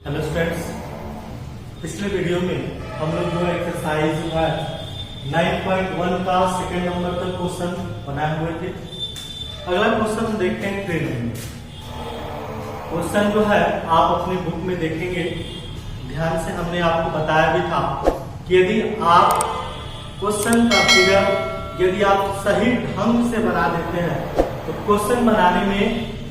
Hello students, पिछले video में हम लोग जो एक्सरसाइज जो है 9.1 का सेकंड नंबर तक क्वेश्चन बनाए हुए थे। अगला क्वेश्चन देखते हैं ट्रेनिंग में। क्वेश्चन जो है आप अपनी बुक में देखेंगे। ध्यान से हमने आपको बताया भी था कि यदि आप क्वेश्चन का फिगर यदि आप सही ढंग से बना देते हैं तो क्वेश्चन बनाने में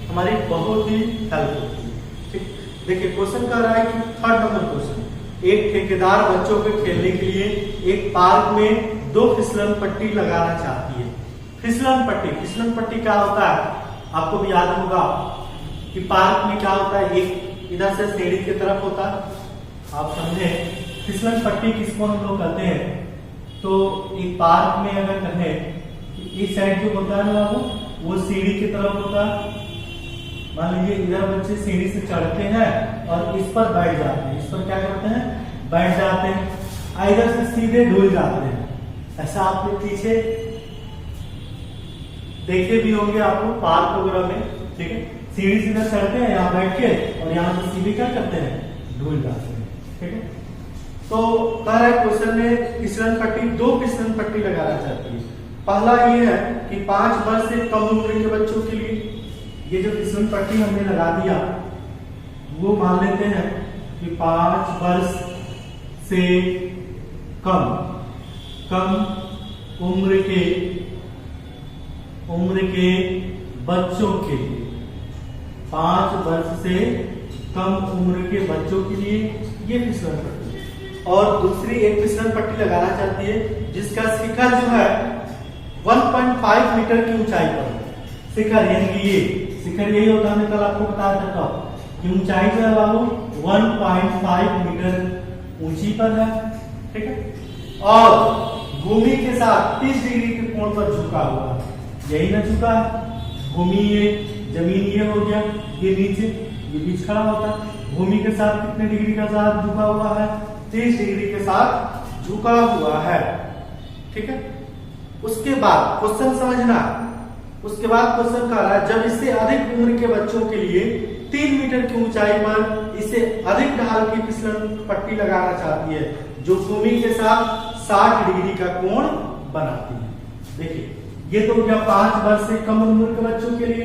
हमारी बहुत ही हेल्प होती है। ठीक, देखिए क्वेश्चन कह रहा है कि थर्ड नंबर क्वेश्चन, एक ठेकेदार बच्चों के खेलने के लिए एक पार्क में 2 फिसलन पट्टी लगाना चाहती है। फिसलन पट्टी क्या होता है आपको भी याद होगा कि पार्क में क्या होता है, एक इधर से सीढ़ी की तरफ होता है, आप समझे। फिसलन पट्टी किसको हम लोग कहते हैं, तो एक पार्क में अगर कहें इस साइड जो होता है ना वो सीढ़ी की तरफ होता है। मान लीजिए इधर बच्चे सीढ़ी से चढ़ते हैं और इस पर बैठ जाते हैं, इस पर क्या करते हैं, बैठ जाते हैं, इधर से सीधे डुल जाते हैं। ऐसा आपने पीछे देखे भी होंगे आपको पार्क वगैरह में। ठीक है, सीढ़ी सीधा चढ़ते हैं, यहाँ बैठ के और यहाँ से सीधे क्या करते हैं, डुल जाते हैं। ठीक है, तो कह रहा है क्वेश्चन में फिसलन पट्टी 2 फिसलन पट्टी लगाना चाहती है। पहला ये है कि 5 वर्ष से कम उम्र के बच्चों के लिए ये जो फिसलन पट्टी हमने लगा दिया वो मान लेते हैं कि 5 वर्ष से कम उम्र के बच्चों के लिए, 5 वर्ष से कम उम्र के बच्चों के लिए ये फिसलन पट्टी। और दूसरी एक फिसलन पट्टी लगाना चाहती है जिसका शिखर जो है 1.5 मीटर की ऊंचाई पर। शिखर यानी कि ये शिखर यही होता है, हमने कल आपको बताया था कि ऊंचाई जो है बाबू 1.5 मीटर ऊंची पर है। ठीक है, और भूमि के साथ 30 डिग्री के कोण पर झुका हुआ है। यही ना झुका है, भूमि ये, जमीन ये हो गया, ये नीचे, ये बीच खड़ा होता है। भूमि के साथ कितने डिग्री का साथ झुका हुआ है, 30 डिग्री के साथ झुका हुआ है। ठीक है, उसके बाद क्वेश्चन समझना। उसके बाद क्वेश्चन कह रहा है जब इससे अधिक उम्र के बच्चों के लिए 3 मीटर की ऊंचाई पर इससे अधिक ढाल की फिसलन पट्टी लगाना चाहती है जो भूमि के साथ 60 डिग्री का कोण बनाती है। देखिए ये तो हो गया 5 वर्ष से कम उम्र के बच्चों के लिए।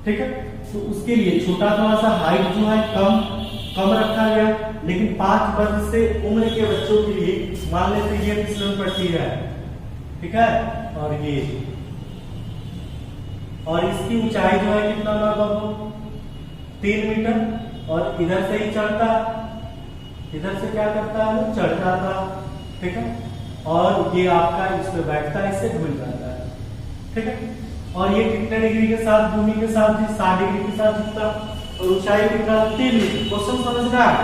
ठीक है, तो उसके लिए छोटा थोड़ा सा हाइट जो है कम रखा गया, लेकिन 5 वर्ष से उम्र के बच्चों के लिए मान लेते ये फिसलन पट्टी है। ठीक है, और इसकी ऊंचाई जो है कितना बाबू 3 मीटर, और इधर से ही चढ़ता, इधर से क्या करता है वो चढ़ जाता। ठीक है, और ये आपका इस पे बैठता है, इससे घुल जाता है। ठीक है, और ये कितने डिग्री के साथ, भूमि के साथ 60 डिग्री के साथ झुकता, और ऊंचाई कितना 3 मीटर। क्वेश्चन समझना है,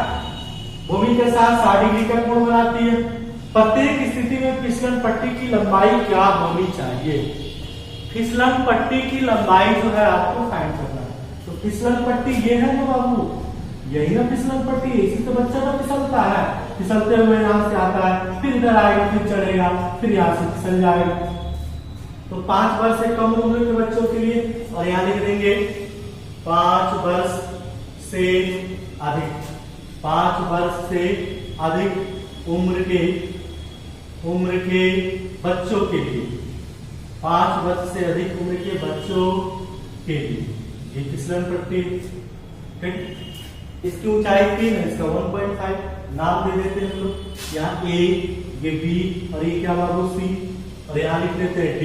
भूमि के साथ 60 डिग्री का कोण बनाती है। प्रत्येक स्थिति में फिसलन पट्टी की लंबाई क्या होनी चाहिए। फिसलन पट्टी की लंबाई जो है आपको फाइंड करना है। तो फिसलन पट्टी ये है ना बाबू, यही ना फिसलन पट्टी, इसी तो बच्चा ना फिसलता है, फिसलते हुए यहाँ से आता है, फिर इधर आएगा, फिर चढ़ेगा, फिर यहाँ से फिसल जाएगा। तो 5 वर्ष से कम उम्र के बच्चों के लिए, और यहाँ लिख देंगे 5 वर्ष से अधिक, 5 वर्ष से अधिक उम्र के बच्चों के लिए, 5 वर्ष से अधिक उम्र के बच्चों के लिए ये फिसलन पट्टी। ठीक, इसकी ऊंचाई 3 है, इसका 1.5 नाम दे देते हैं हम लोग। यहाँ A, ये B, और ये क्या बाबू C, और यहाँ लिख देते हैं D,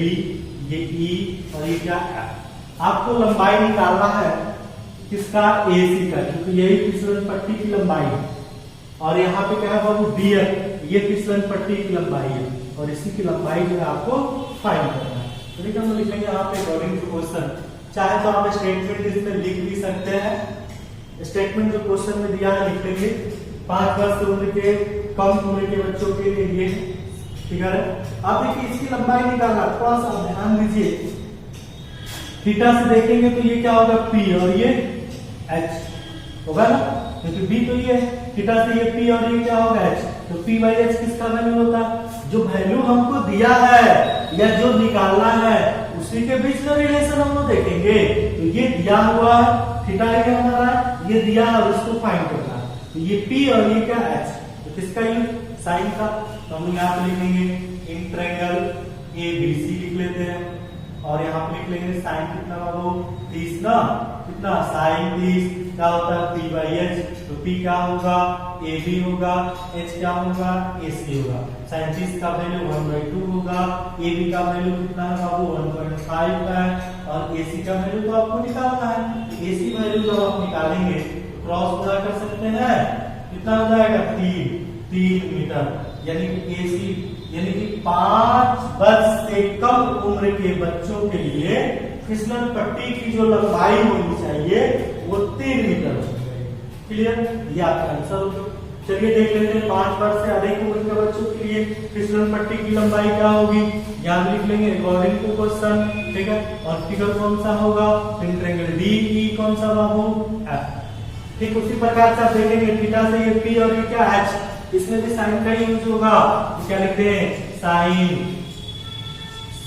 ये E, और ये क्या F। आपको लंबाई निकालना है किसका, AC का, क्योंकि यही फिसलन पट्टी की लंबाई है। और यहाँ पे क्या है बाबू DF, ये फिसलन पट्टी की लंबाई है, और इसी की लंबाई जो है आपको फाइंड करना है। तो देखिए हम लिखेंगे यहाँ पे अकॉर्डिंग टू क्वेश्चन। चाहे तो आप स्टेटमेंट इसमें लिख भी सकते हैं। स्टेटमेंट जो क्वेश्चन में दिया है लिख लेंगे 5 वर्ष से उम्र के कम उम्र के बच्चों के लिए ये फिगर है। आप देखिए इसकी लंबाई निकालना, थोड़ा सा ध्यान दीजिए। थीटा से देखेंगे तो ये क्या होगा P, और ये H होगा ना, क्योंकि B तो ये है, थीटा से ये P और ये क्या होगा H। तो P/H किसका वैल्यू होता है, जो वैल्यू हमको दिया है या जो निकालना है उसी के बीच का रिलेशन हम लोग देखेंगे। तो ये दिया हुआ है, थीटा ये हमारा ये दिया है और इसको फाइंड करना है। तो ये P और ये क्या H, तो किसका यूज, साइन का। तो हम यहाँ पे लिखेंगे इन ट्रायंगल ABC लिख लेते हैं, और यहाँ पे लिख लेंगे साइन कितना बाबू 30 ना, कितना साइन 30 क्या होता है P/H, तो P क्या होगा AB होगा, H क्या होगा AC होगा। साइन 30 का वैल्यू 1/2 होगा, AB का वैल्यू कितना है बाबू 1.5 है, और AC का वैल्यू तो आपको निकालना है। AC वैल्यू जब आप निकालेंगे तो क्रॉस गुणा कर सकते हैं, कितना हो जाएगा 3 मीटर, यानी कि AC यानी कि 5 वर्ष से कम उम्र के बच्चों के लिए फिसलन पट्टी की जो लंबाई होनी चाहिए वो 3 मीटर होनी चाहिए। क्लियर, ये आपका आंसर होगा। चलिए देख लेते हैं 5 वर्ष से अधिक उम्र के बच्चों के लिए फिसलन पट्टी की लंबाई क्या होगी, यहाँ लिख लेंगे अकॉर्डिंग टू क्वेश्चन, ठीक है। और फिगर कौन सा होगा, इन ट्रायंगल DE कौन सा बाबू F। ठीक उसी प्रकार से आप देखेंगे थीटा से ये P और ये क्या H, इसमें भी साइन का यूज होगा, तो क्या लिखते हैं साइन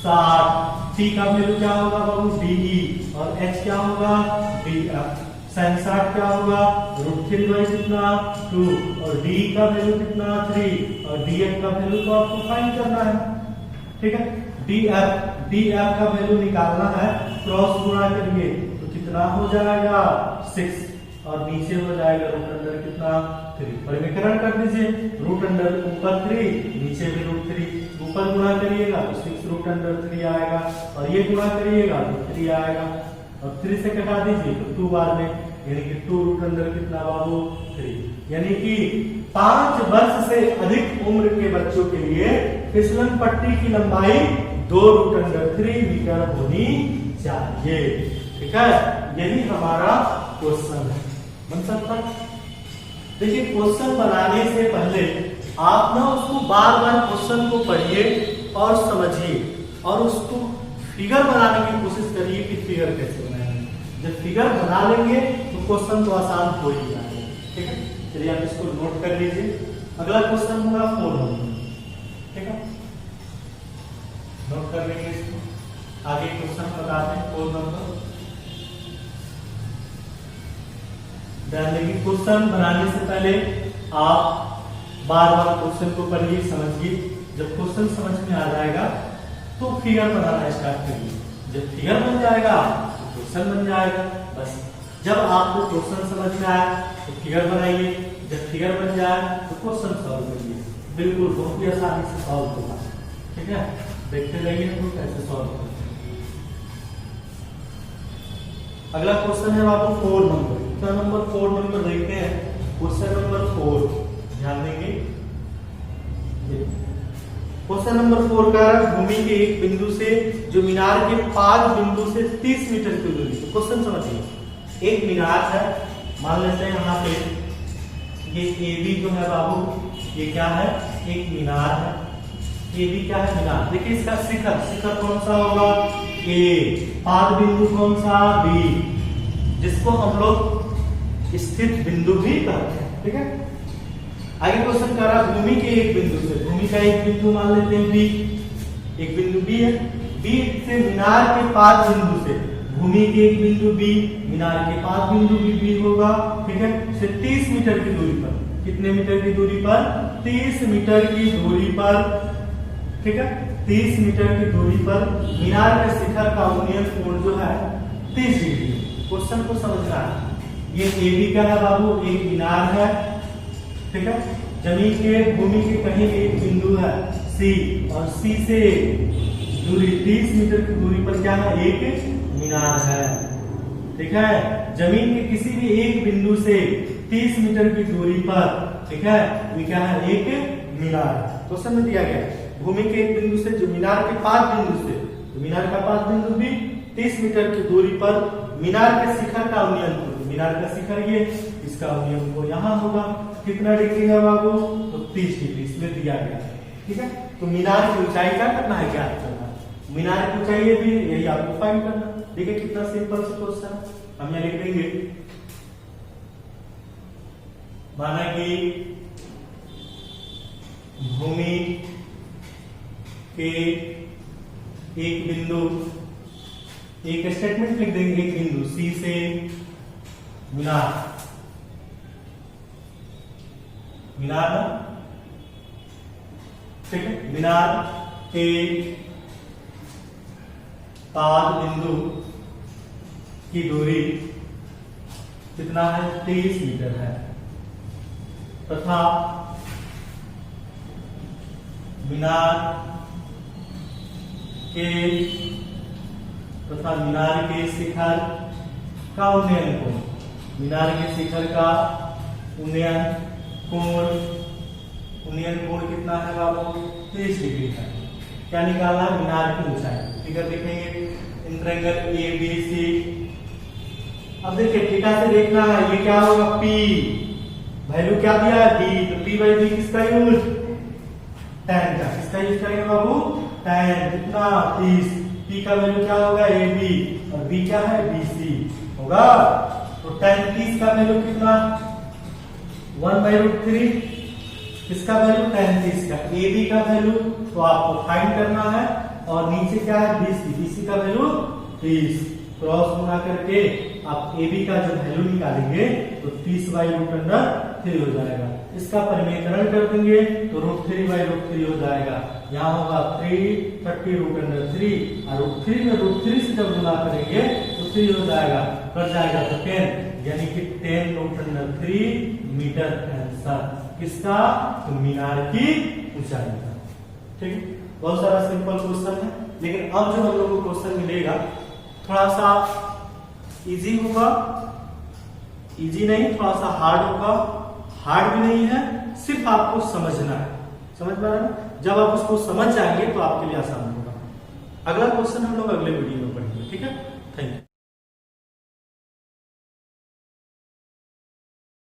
60, T का वैल्यू क्या होगा बाबू DE, और H क्या होगा DF। साइन 60 क्या होगा √3 कितना 2, और D का वैल्यू कितना 3, और DF का वैल्यू तो आपको फाइंड करना है, ठीक है। DF का वैल्यू निकालना है, क्रॉस गुणा करिए तो कितना हो जाएगा 6, और नीचे हो जाएगा रूट अंडर कितना 3, परिमीकरण कर दीजिए, रूट अंडर ऊपर 3 नीचे भी √3, ऊपर गुणा करिएगा तो 6 रूट अंडर 3 आएगा, और ये गुणा करिएगा तो 3 आएगा, और 3 से कटा दीजिए तो 2 बार में, यानी कि 2 रूट अंडर कितना बाबू 3, यानी कि 5 वर्ष से अधिक उम्र के बच्चों के लिए फिसलन पट्टी की लंबाई 2 रूट अंडर 3 मीटर होनी चाहिए, ठीक है। यही हमारा क्वेश्चन है, बन सकता है। देखिए क्वेश्चन बनाने से पहले आप ना उसको बार बार क्वेश्चन को पढ़िए और समझिए, और उसको फिगर बनाने की कोशिश करिए कि फिगर कैसे बनाएंगे। जब फिगर बना लेंगे तो क्वेश्चन तो आसान हो ही जाएगा, ठीक है। चलिए आप इसको नोट कर लीजिए। अगला क्वेश्चन होगा 4 नंबर, ठीक है, नोट कर लेंगे इसको। आगे क्वेश्चन बताते हैं 4 नंबर। ध्यान देंगे क्वेश्चन बनाने से पहले आप बार बार क्वेश्चन को पढ़िए, समझिए। जब क्वेश्चन समझ में आ जाएगा तो फिगर बनाना स्टार्ट करिए, जब फिगर बन जाएगा तो क्वेश्चन बन जाएगा। बस जब आपको क्वेश्चन समझ में आए तो फिगर बनाइए, जब फिगर बन जाए तो क्वेश्चन सॉल्व करिए, बिल्कुल बहुत ही आसानी से सॉल्व होगा, ठीक है। देखते रहिए तो कैसे सॉल्व होगा। अगला क्वेश्चन है बाबू 4 नंबर। कितना नंबर 4 नंबर देखते हैं, क्वेश्चन नंबर 4, ध्यान देंगे। क्वेश्चन नंबर 4 का भूमि के एक बिंदु से जो मीनार के 5 बिंदु से 30 मीटर की दूरी। तो क्वेश्चन समझिए, एक मीनार है, मान लेते हैं यहाँ पे ये AB जो है बाबू, ये क्या है एक मीनार है। AB क्या है मीनार। देखिए इसका शिखर, शिखर कौन सा होगा A, पाद बिंदु कौन सा B, जिसको हम लोग स्थित बिंदु भी कहते हैं, ठीक है। आगे क्वेश्चन कर रहा भूमि के एक बिंदु से, भूमि का एक बिंदु मान लेते हैं B, एक बिंदु B है, B से मीनार के 5 बिंदु से, भूमि के एक बिंदु B, मीनार के 5 बिंदु भी B होगा, ठीक है। से 30 मीटर की दूरी पर, कितने मीटर की दूरी पर 30 मीटर की दूरी पर, ठीक है, 30 मीटर की दूरी पर मीनार के शिखर का उन्नयन कोण जो है 30 डिग्री। क्वेश्चन को समझना है, ये AB का है बाबू, एक मीनार है, ठीक है। जमीन के भूमि के कहीं एक बिंदु है C, और C से दूरी 30 मीटर की दूरी पर क्या है एक मीनार है, ठीक है। जमीन के किसी भी एक बिंदु से 30 मीटर की दूरी पर, ठीक है, ये क्या है एक मीनार। क्वेश्चन में दिया गया भूमि के एक बिंदु से जो मीनार के 5 बिंदु से, तो मीनार का 5 बिंदु भी 30 मीटर की दूरी पर मीनार के शिखर का उन्नयन कोण, मीनार का शिखर ये, इसका उन्नयन कोण यहाँ होगा कितना डिग्री है बाबू, तो 30 डिग्री इसमें दिया गया है, ठीक है। तो मीनार की ऊंचाई क्या करना है, ज्ञात करना है। मीनार की ऊंचाई भी यही आपको फाइंड करना। देखिए कितना सिंपल सा क्वेश्चन, हम यहाँ लिख देंगे माना कि भूमि के एक बिंदु, एक स्टेटमेंट लिख देंगे, एक बिंदु C से मीनार, मीनार ना, ठीक है। मीनार के पाद बिंदु की दूरी कितना है? 30 मीटर है, तथा मीनार के शिखर का उन्नयन कोण, मीनार के शिखर का उन्नयन कोण कितना है बाबू? 30 डिग्री है। क्या निकालना? मीनार की ऊंचाई। फिगर देखेंगे in triangle A B C. अब देखिए थीटा से देखना है, ये क्या होगा? P वैल्यू क्या दिया है? D। तो P बाई D किसका यूज? tan का। किसका यूज करेंगे बाबू? tan। कितना? 30। P का वैल्यू क्या होगा? AB और B क्या है? BC होगा। तो tan 30 का वैल्यू कितना? 1/√3। किसका वैल्यू? tan 30 का। AB का वैल्यू तो आपको फाइंड करना है, और नीचे क्या है? BC। BC का वैल्यू 30। क्रॉस गुना करके आप AB का जो वैल्यू निकालेंगे तो 30/√3 हो जाएगा। इसका परिमेयकरण कर देंगे तो √3/√3 हो जाएगा। यहाँ होगा 330√3 और √3 में √3 से जब गुना करेंगे तो 3 हो जाएगा, कट जाएगा तो 10, यानी कि 10√3 मीटर आंसर किसका? तो मीनार की ऊंचाई का। ठीक है, बहुत सारा सिंपल क्वेश्चन है, लेकिन अब जो हम लोग को क्वेश्चन मिलेगा थोड़ा सा इजी होगा, इजी नहीं थोड़ा सा हार्ड होगा। हार्ड भी नहीं है, सिर्फ आपको समझना है। समझ पा रहे हैं? जब आप उसको समझ जाएंगे तो आपके लिए आसान होगा। अगला क्वेश्चन हम लोग अगले वीडियो में पढ़ेंगे। ठीक है, थैंक यू।